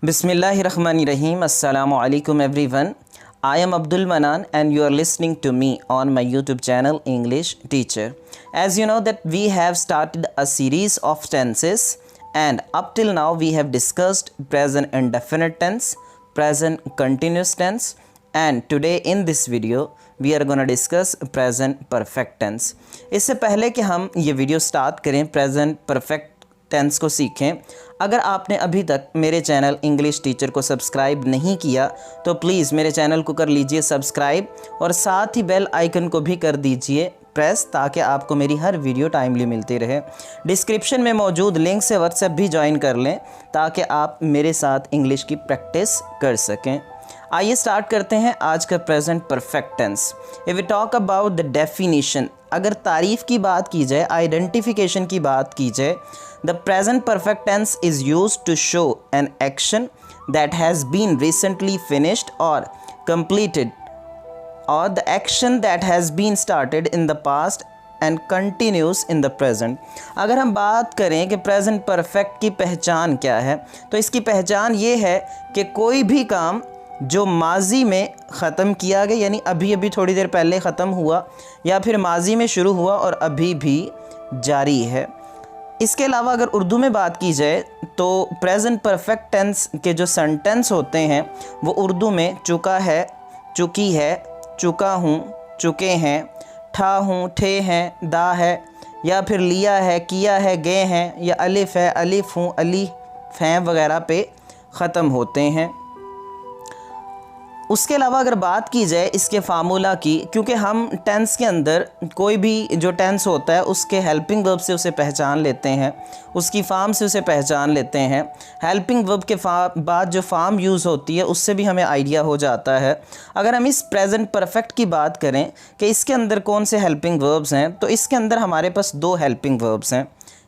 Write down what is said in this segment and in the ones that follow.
Bismillahirrahmanirrahim. Assalamu alaikum everyone. I am Abdul Manan and you are listening to me on my YouTube channel English Teacher. As you know that we have started a series of tenses and up till now we have discussed present indefinite tense, present continuous tense, and today in this video we are going to discuss present perfect tense. इससे पहले कि हम ये video start करें present perfect tense को सीखें, अगर आपने अभी तक मेरे चैनल इंग्लिश टीचर को सब्सक्राइब नहीं किया तो प्लीज़ मेरे चैनल को कर लीजिए सब्सक्राइब और साथ ही बेल आइकन को भी कर दीजिए प्रेस ताकि आपको मेरी हर वीडियो टाइमली मिलती रहे। डिस्क्रिप्शन में मौजूद लिंक से व्हाट्सएप भी ज्वाइन कर लें ताकि आप मेरे साथ इंग्लिश की प्रैक्टिस कर सकें। आइए स्टार्ट करते हैं आज का present perfect tense. If we talk about the definition, अगर तारीफ़ की बात की जाए, आइडेंटिफिकेशन की बात की जाए, the present perfect tense is used to show an action that has been recently finished और completed or the action that has been started in the past and continues in the present। अगर हम बात करें कि present perfect की पहचान क्या है तो इसकी पहचान ये है कि कोई भी काम जो माजी में ख़त्म किया गया, यानी अभी अभी थोड़ी देर पहले ख़त्म हुआ या फिर माजी में शुरू हुआ और अभी भी जारी है। इसके अलावा अगर उर्दू में बात की जाए तो प्रेजेंट परफेक्ट टेंस के जो सेंटेंस होते हैं वो उर्दू में चुका है, चुकी है, चुका हूँ, चुके हैं, ठा हूँ, ठे हैं, दा है, या फिर लिया है, किया है, गए हैं, या अलिफ है, अलिफ हूँ, अलिफ हैं वगैरह पे ख़त्म होते हैं। उसके अलावा अगर बात की जाए इसके फार्मूला की, क्योंकि हम टेंस के अंदर कोई भी जो टेंस होता है उसके हेल्पिंग वर्ब से उसे पहचान लेते हैं, उसकी फार्म से उसे पहचान लेते हैं। हेल्पिंग वर्ब के बाद जो फार्म यूज़ होती है उससे भी हमें आइडिया हो जाता है। अगर हम इस प्रेजेंट परफेक्ट की बात करें कि इसके अंदर कौन से हेल्पिंग वर्ब्स हैं, तो इसके अंदर हमारे पास दो हेल्पिंग वर्ब्स हैं,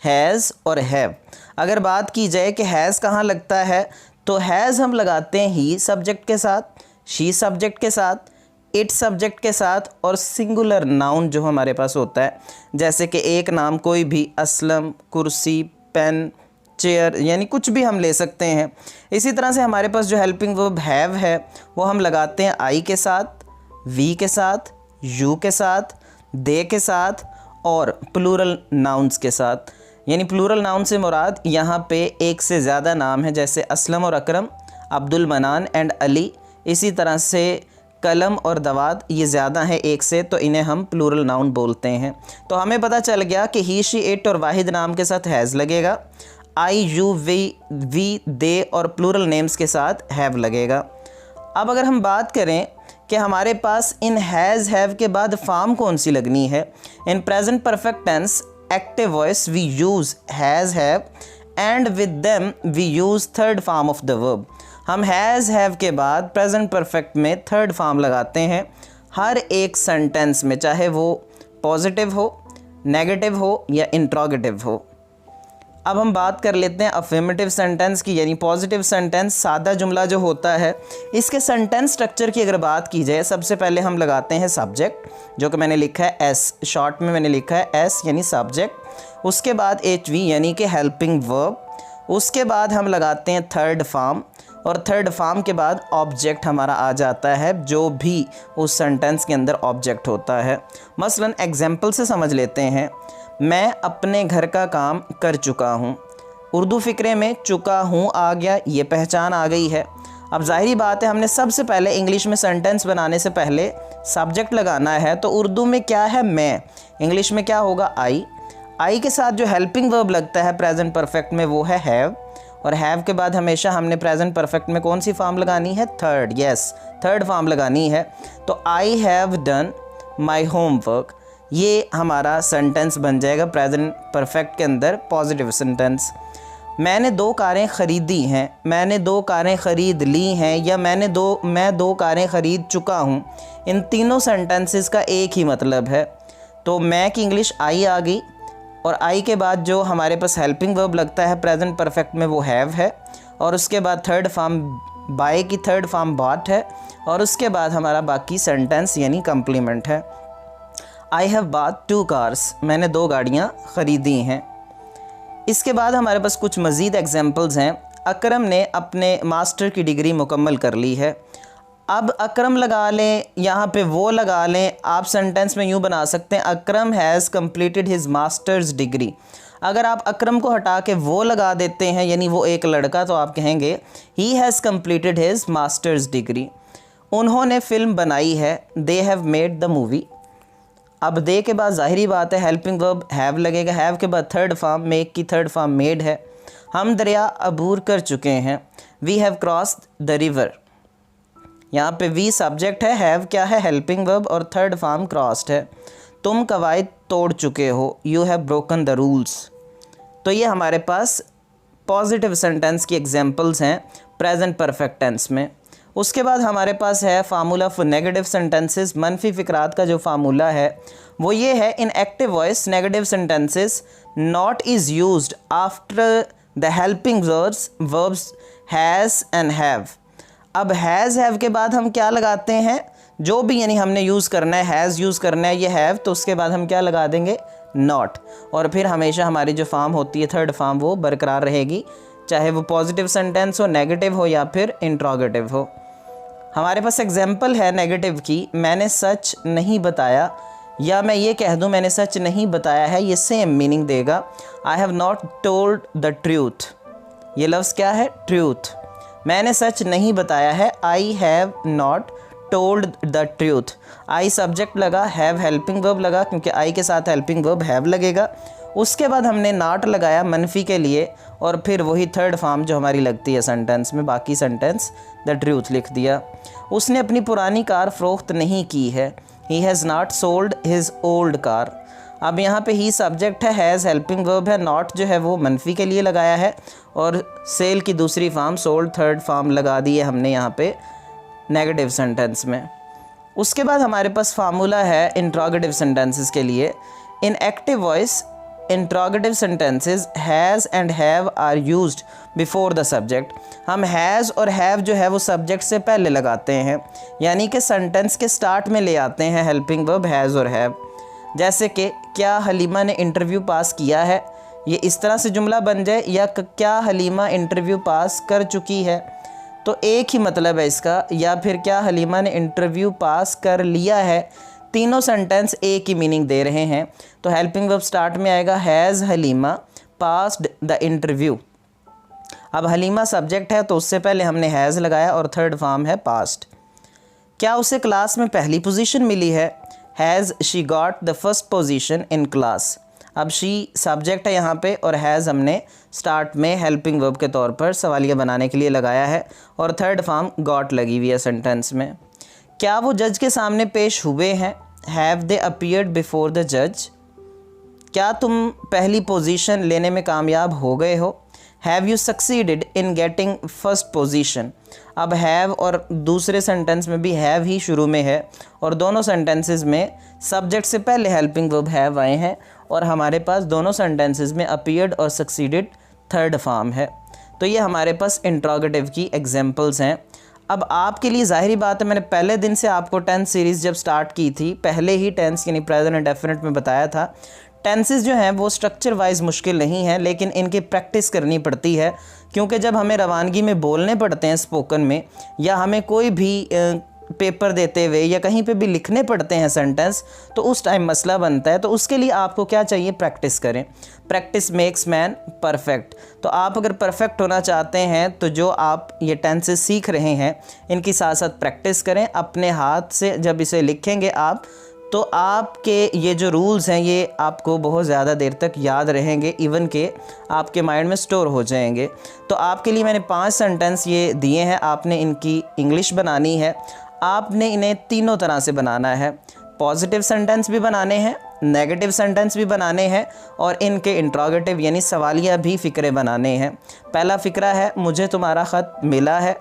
हैज़ और हैव। अगर बात की जाए कि हैज़ कहाँ लगता है तो हैज़ हम लगाते हैं ही सब्जेक्ट के साथ, शी सब्जेक्ट के साथ, इट सब्जेक्ट के साथ और सिंगुलर नाउन जो हमारे पास होता है, जैसे कि एक नाम कोई भी, असलम, कुर्सी, पेन, चेयर, यानी कुछ भी हम ले सकते हैं। इसी तरह से हमारे पास जो हेल्पिंग वर्ब हैव है वो हम लगाते हैं आई के साथ, वी के साथ, यू के साथ, दे के साथ और प्लूरल नाउन्स के साथ। यानी प्लूरल नाउन से मुराद यहाँ पे एक से ज़्यादा नाम है, जैसे असलम और अकरम, अब्दुल मनान एंड अली। इसी तरह से कलम और दवाद ये ज़्यादा है एक से, तो इन्हें हम प्लूरल नाउन बोलते हैं। तो हमें पता चल गया कि ही, शी, इट और वाहिद नाम के साथ हैज़ लगेगा, आई, यू, वी, दे और प्लूरल नेम्स के साथ हैव लगेगा। अब अगर हम बात करें कि हमारे पास इन हैज़, हैव के बाद फार्म कौन सी लगनी है, in present perfect tense active voice we use has, have and with them we use third form of the verb. हम हैज़, हैव के बाद प्रेजेंट परफेक्ट में थर्ड फॉर्म लगाते हैं हर एक सेंटेंस में, चाहे वो पॉजिटिव हो, नेगेटिव हो या इंट्रोगेटिव हो। अब हम बात कर लेते हैं अफर्मेटिव सेंटेंस की, यानी पॉजिटिव सेंटेंस, सादा जुमला जो होता है। इसके सेंटेंस स्ट्रक्चर की अगर बात की जाए, सबसे पहले हम लगाते हैं सब्जेक्ट, जो कि मैंने लिखा है एस, शॉर्ट में मैंने लिखा है एस यानी सब्जेक्ट। उसके बाद एच वी यानी कि हेल्पिंग वर्ब। उसके बाद हम लगाते हैं थर्ड फॉर्म और थर्ड फॉर्म के बाद ऑब्जेक्ट हमारा आ जाता है, जो भी उस सेंटेंस के अंदर ऑब्जेक्ट होता है। मसलन एग्जाम्पल से समझ लेते हैं, मैं अपने घर का काम कर चुका हूँ। उर्दू फ़िक्रे में चुका हूँ आ गया, ये पहचान आ गई है। अब ज़ाहिरी बात है हमने सबसे पहले इंग्लिश में सेंटेंस बनाने से पहले सब्जेक्ट लगाना है, तो उर्दू में क्या है मैं, इंग्लिश में क्या होगा आई। आई के साथ जो हेल्पिंग वर्ब लगता है प्रेजेंट परफेक्ट में वो है हैव, और हैव के बाद हमेशा हमने प्रेजेंट परफेक्ट में कौन सी फॉर्म लगानी है, थर्ड, यस थर्ड फॉर्म लगानी है। तो I have done my homework, ये हमारा सेंटेंस बन जाएगा प्रेजेंट परफेक्ट के अंदर पॉजिटिव सेंटेंस। मैंने दो कारें ख़रीदी हैं, मैंने दो कारें ख़रीद ली हैं, या मैं दो कारें ख़रीद चुका हूँ। इन तीनों सेंटेंसेस का एक ही मतलब है। तो मैं की इंग्लिश आई आ गई और आई के बाद जो हमारे पास हेल्पिंग वर्ब लगता है प्रेजेंट परफेक्ट में वो हैव है, और उसके बाद थर्ड फॉर्म बाय की थर्ड फॉर्म बॉट है, और उसके बाद हमारा बाकी सेंटेंस यानी कम्प्लीमेंट है। आई हैव बॉट 2 कार्स, मैंने 2 गाड़ियाँ ख़रीदी हैं। इसके बाद हमारे पास कुछ मज़ीद एग्जाम्पल्स हैं। अकरम ने अपने मास्टर की डिग्री मुकम्मल कर ली है। अब अकरम लगा लें, यहाँ पे वो लगा लें, आप सेंटेंस में यूँ बना सकते हैं Akram has completed his masters degree. अगर आप अकरम को हटा के वो लगा देते हैं यानी वो एक लड़का, तो आप कहेंगे he has completed his masters degree. उन्होंने फ़िल्म बनाई है, they have made the movie. अब दे के बाद ज़ाहिरी बात है हेल्पिंग वर्ब हैव लगेगा, हैव के बाद थर्ड फॉर्म, मेक की थर्ड फॉर्म मेड है। हम दरिया अबूर कर चुके हैं, we have crossed the river. यहाँ पे वी सब्जेक्ट है, हैव क्या है हेल्पिंग वर्ब और थर्ड फॉर्म क्रॉस्ड है। तुम कवायद तोड़ चुके हो, you have broken the rules. तो ये हमारे पास पॉजिटिव सेंटेंस की एग्जांपल्स हैं प्रेजेंट परफेक्ट टेंस में। उसके बाद हमारे पास है फार्मूला फॉर नेगेटिव सेंटेंसेस। मनफी फ़िक्रात का जो फार्मूला है वो ये है, इन active voice negative sentences not is used after the helping verbs has and have. अब हैज़ हैव के बाद हम क्या लगाते हैं, जो भी यानी हमने यूज़ करना है, हैज़ यूज़ करना है, ये हैव, तो उसके बाद हम क्या लगा देंगे, नॉट। और फिर हमेशा हमारी जो फॉर्म होती है थर्ड फॉर्म वो बरकरार रहेगी, चाहे वो पॉजिटिव सेंटेंस हो, नेगेटिव हो या फिर इंट्रोगेटिव हो। हमारे पास एग्जाम्पल है नेगेटिव की, मैंने सच नहीं बताया, या मैं ये कह दूं मैंने सच नहीं बताया है, ये सेम मीनिंग देगा। I have not told the truth, ये लफ्ज़ क्या है, ट्रूथ। मैंने सच नहीं बताया है, I have not told the truth. I subject लगा, हैव हेल्पिंग वर्ब लगा, क्योंकि आई के साथ हेल्पिंग वर्ब हैव लगेगा। उसके बाद हमने नॉट लगाया मनफी के लिए, और फिर वही थर्ड फॉर्म जो हमारी लगती है सेंटेंस में, बाकी सेंटेंस द ट्रूथ लिख दिया। उसने अपनी पुरानी कार फ़रोख्त नहीं की है, he has not sold his old car. अब यहाँ पे ही सब्जेक्ट है, हैज़ हेल्पिंग वर्ब है, नॉट जो है वो मनफी के लिए लगाया है, और सेल की दूसरी फॉर्म, सोल्ड थर्ड फॉर्म लगा दी है हमने यहाँ पे नेगेटिव सेंटेंस में। उसके बाद हमारे पास फार्मूला है इंट्रोगेटिव सेंटेंसेस के लिए। In active voice interrogative sentences has and have are used before the subject. हम हैज़ और हैव जो है वो सब्जेक्ट से पहले लगाते हैं, यानी कि सेंटेंस के स्टार्ट में ले आते हैं हेल्पिंग वर्ब हैज़ और हैव। जैसे कि क्या हलीमा ने इंटरव्यू पास किया है, ये इस तरह से जुमला बन जाए, या क्या हलीमा इंटरव्यू पास कर चुकी है, तो एक ही मतलब है इसका, या फिर क्या हलीमा ने इंटरव्यू पास कर लिया है, तीनों सेंटेंस एक ही मीनिंग दे रहे हैं। तो हेल्पिंग वर्ब स्टार्ट में आएगा, has Halima passed the interview. अब हलीमा सब्जेक्ट है तो उससे पहले हमने हैज़ लगाया और थर्ड फॉर्म है पास्ट। क्या उसे क्लास में पहली पोजीशन मिली है, has she got the first position in class. अब शी सब्जेक्ट है यहाँ पे, और हैज़ हमने स्टार्ट में हेल्पिंग वर्ब के तौर पर सवालिया बनाने के लिए लगाया है, और थर्ड फॉर्म गॉट लगी हुई है सेंटेंस में। क्या वो जज के सामने पेश हुए हैं, have they appeared before the जज। क्या तुम पहली पोजीशन लेने में कामयाब हो गए हो, have you succeeded in getting first position. अब हैव और दूसरे सेंटेंस में भी हैव ही शुरू में है, और दोनों सेंटेंसेस में सब्जेक्ट से पहले हेल्पिंग वर्ब हैव आए हैं, और हमारे पास दोनों सेंटेंसेस में अपीयर्ड और सक्सीडेड थर्ड फॉर्म है। तो ये हमारे पास इंट्रोगेटिव की एग्जांपल्स हैं। अब आपके लिए ज़ाहिरी बात है, मैंने पहले दिन से आपको टेंस सीरीज़ जब स्टार्ट की थी, पहले ही टेंस यानी प्रेजेंट एंड डेफिनेट में बताया था, टेंसेस जो हैं वो स्ट्रक्चर वाइज मुश्किल नहीं है, लेकिन इनकी प्रैक्टिस करनी पड़ती है, क्योंकि जब हमें रवानगी में बोलने पड़ते हैं स्पोकन में, या हमें कोई भी पेपर देते हुए या कहीं पे भी लिखने पड़ते हैं सेंटेंस, तो उस टाइम मसला बनता है। तो उसके लिए आपको क्या चाहिए, प्रैक्टिस करें। Practice makes man perfect. तो आप अगर परफेक्ट होना चाहते हैं तो जो आप ये टेंसेस सीख रहे हैं इनकी साथ साथ प्रैक्टिस करें। अपने हाथ से जब इसे लिखेंगे आप, तो आपके ये जो रूल्स हैं ये आपको बहुत ज़्यादा देर तक याद रहेंगे, इवन के आपके माइंड में स्टोर हो जाएंगे। तो आपके लिए मैंने 5 सेंटेंस ये दिए हैं, आपने इनकी इंग्लिश बनानी है। आपने इन्हें तीनों तरह से बनाना है, पॉजिटिव सेंटेंस भी बनाने हैं, नेगेटिव सेंटेंस भी बनाने हैं, और इनके इंट्रोगेटिव यानी सवालिया भी फ़िक्रे बनाने हैं। पहला फ़िक्रा है, मुझे तुम्हारा ख़त मिला है।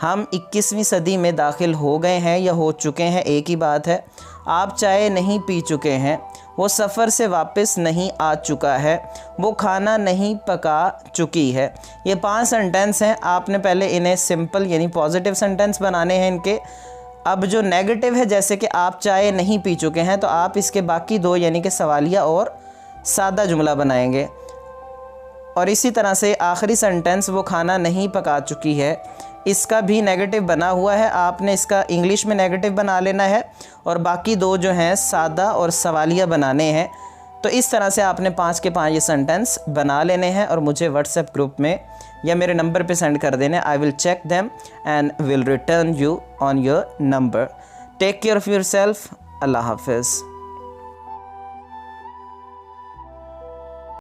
हम 21वीं सदी में दाखिल हो गए हैं या हो चुके हैं, एक ही बात है। आप चाय नहीं पी चुके हैं, वो सफ़र से वापस नहीं आ चुका है, वो खाना नहीं पका चुकी है। ये 5 सेंटेंस हैं। आपने पहले इन्हें सिंपल यानी पॉजिटिव सेंटेंस बनाने हैं इनके। अब जो नेगेटिव है, जैसे कि आप चाय नहीं पी चुके हैं, तो आप इसके बाकी 2 यानी कि सवालिया और सादा जुमला बनाएंगे। और इसी तरह से आखिरी सेंटेंस वो खाना नहीं पका चुकी है, इसका भी नेगेटिव बना हुआ है। आपने इसका इंग्लिश में नेगेटिव बना लेना है और बाकी दो जो हैं सादा और सवालिया बनाने हैं। तो इस तरह से आपने 5 के 5 ये सेंटेंस बना लेने हैं और मुझे व्हाट्सएप ग्रुप में या मेरे नंबर पे सेंड कर देने। I will check them and will return you on your number. Take care of your self. अल्लाह हाफिज़।